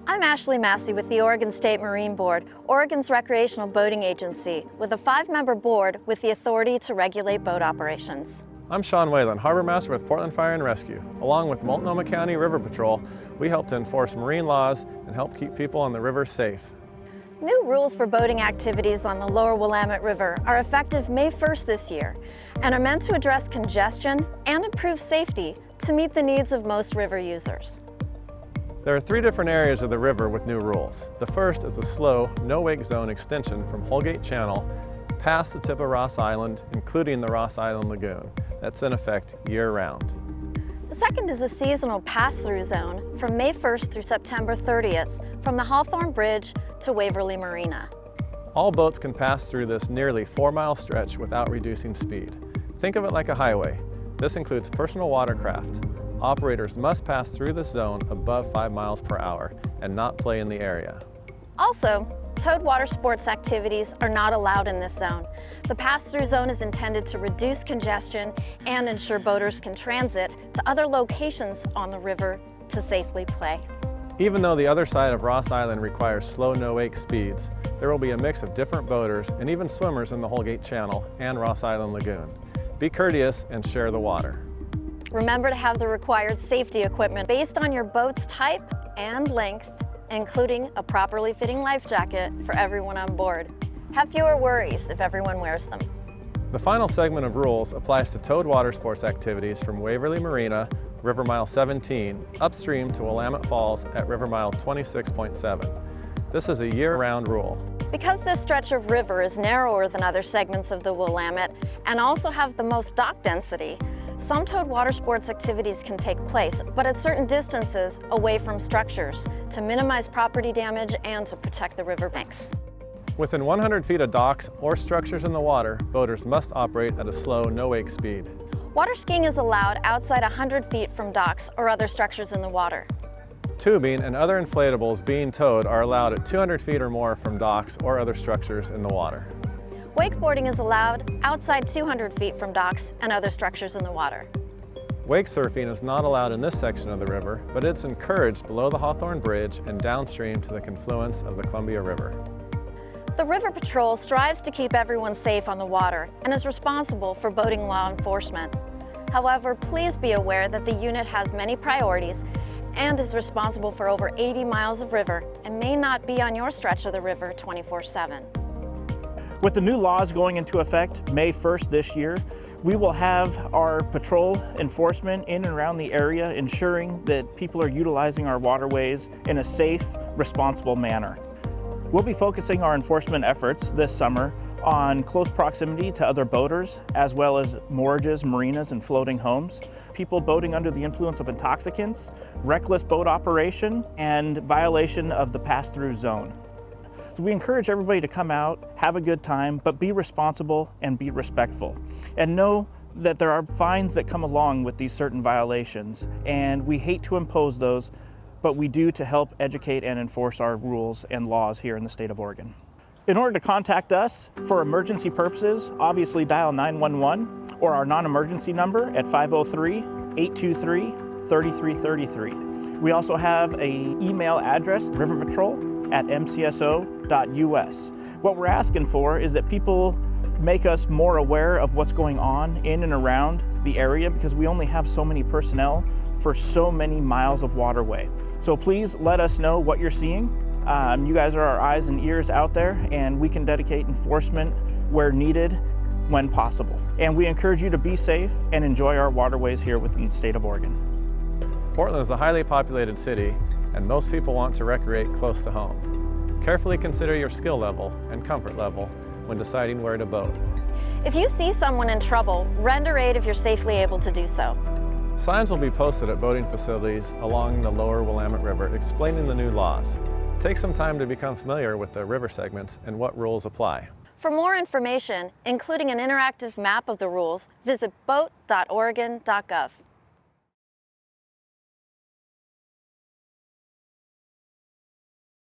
I'm Ashley Massey with the Oregon State Marine Board, Oregon's recreational boating agency, with a 5-member board with the authority to regulate boat operations. I'm Sean Whalen, Harbor Master with Portland Fire and Rescue. Along with Multnomah County River Patrol, we help to enforce marine laws and help keep people on the river safe. New rules for boating activities on the lower Willamette River are effective May 1st this year and are meant to address congestion and improve safety to meet the needs of most river users. There are 3 different areas of the river with new rules. The first is the slow, no-wake zone extension from Holgate Channel past the tip of Ross Island, including the Ross Island Lagoon. That's in effect year-round. The second is a seasonal pass-through zone from May 1st through September 30th from the Hawthorne Bridge to Waverly Marina. All boats can pass through this nearly 4-mile stretch without reducing speed. Think of it like a highway. This includes personal watercraft. Operators must pass through this zone above 5 miles per hour and not play in the area. Also, towed water sports activities are not allowed in this zone. The pass-through zone is intended to reduce congestion and ensure boaters can transit to other locations on the river to safely play. Even though the other side of Ross Island requires slow no-wake speeds, there will be a mix of different boaters and even swimmers in the Holgate Channel and Ross Island Lagoon. Be courteous and share the water. Remember to have the required safety equipment based on your boat's type and length, including a properly fitting life jacket for everyone on board. Have fewer worries if everyone wears them. The final segment of rules applies to towed water sports activities from Waverly Marina, River Mile 17, upstream to Willamette Falls at River Mile 26.7. This is a year-round rule. Because this stretch of river is narrower than other segments of the Willamette and also have the most dock density, some towed water sports activities can take place, but at certain distances away from structures to minimize property damage and to protect the riverbanks. Within 100 feet of docks or structures in the water, boaters must operate at a slow, no-wake speed. Water skiing is allowed outside 100 feet from docks or other structures in the water. Tubing and other inflatables being towed are allowed at 200 feet or more from docks or other structures in the water. Wakeboarding is allowed outside 200 feet from docks and other structures in the water. Wake surfing is not allowed in this section of the river, but it's encouraged below the Hawthorne Bridge and downstream to the confluence of the Columbia River. The River Patrol strives to keep everyone safe on the water and is responsible for boating law enforcement. However, please be aware that the unit has many priorities and is responsible for over 80 miles of river and may not be on your stretch of the river 24/7. With the new laws going into effect May 1st this year, we will have our patrol enforcement in and around the area, ensuring that people are utilizing our waterways in a safe, responsible manner. We'll be focusing our enforcement efforts this summer on close proximity to other boaters, as well as moorages, marinas, and floating homes, people boating under the influence of intoxicants, reckless boat operation, and violation of the pass-through zone. So we encourage everybody to come out, have a good time, but be responsible and be respectful. And know that there are fines that come along with these certain violations, and we hate to impose those, but we do to help educate and enforce our rules and laws here in the state of Oregon. In order to contact us for emergency purposes, obviously dial 911 or our non-emergency number at 503-823-3333. We also have an email address, riverpatrol@mcso.us. What we're asking for is that people make us more aware of what's going on in and around the area, because we only have so many personnel for so many miles of waterway. So please let us know what you're seeing. You guys are our eyes and ears out there, and we can dedicate enforcement where needed, when possible. And we encourage you to be safe and enjoy our waterways here within the state of Oregon. Portland is a highly populated city, and most people want to recreate close to home. Carefully consider your skill level and comfort level when deciding where to boat. If you see someone in trouble, render aid if you're safely able to do so. Signs will be posted at boating facilities along the lower Willamette River explaining the new laws. Take some time to become familiar with the river segments and what rules apply. For more information, including an interactive map of the rules, visit boat.oregon.gov.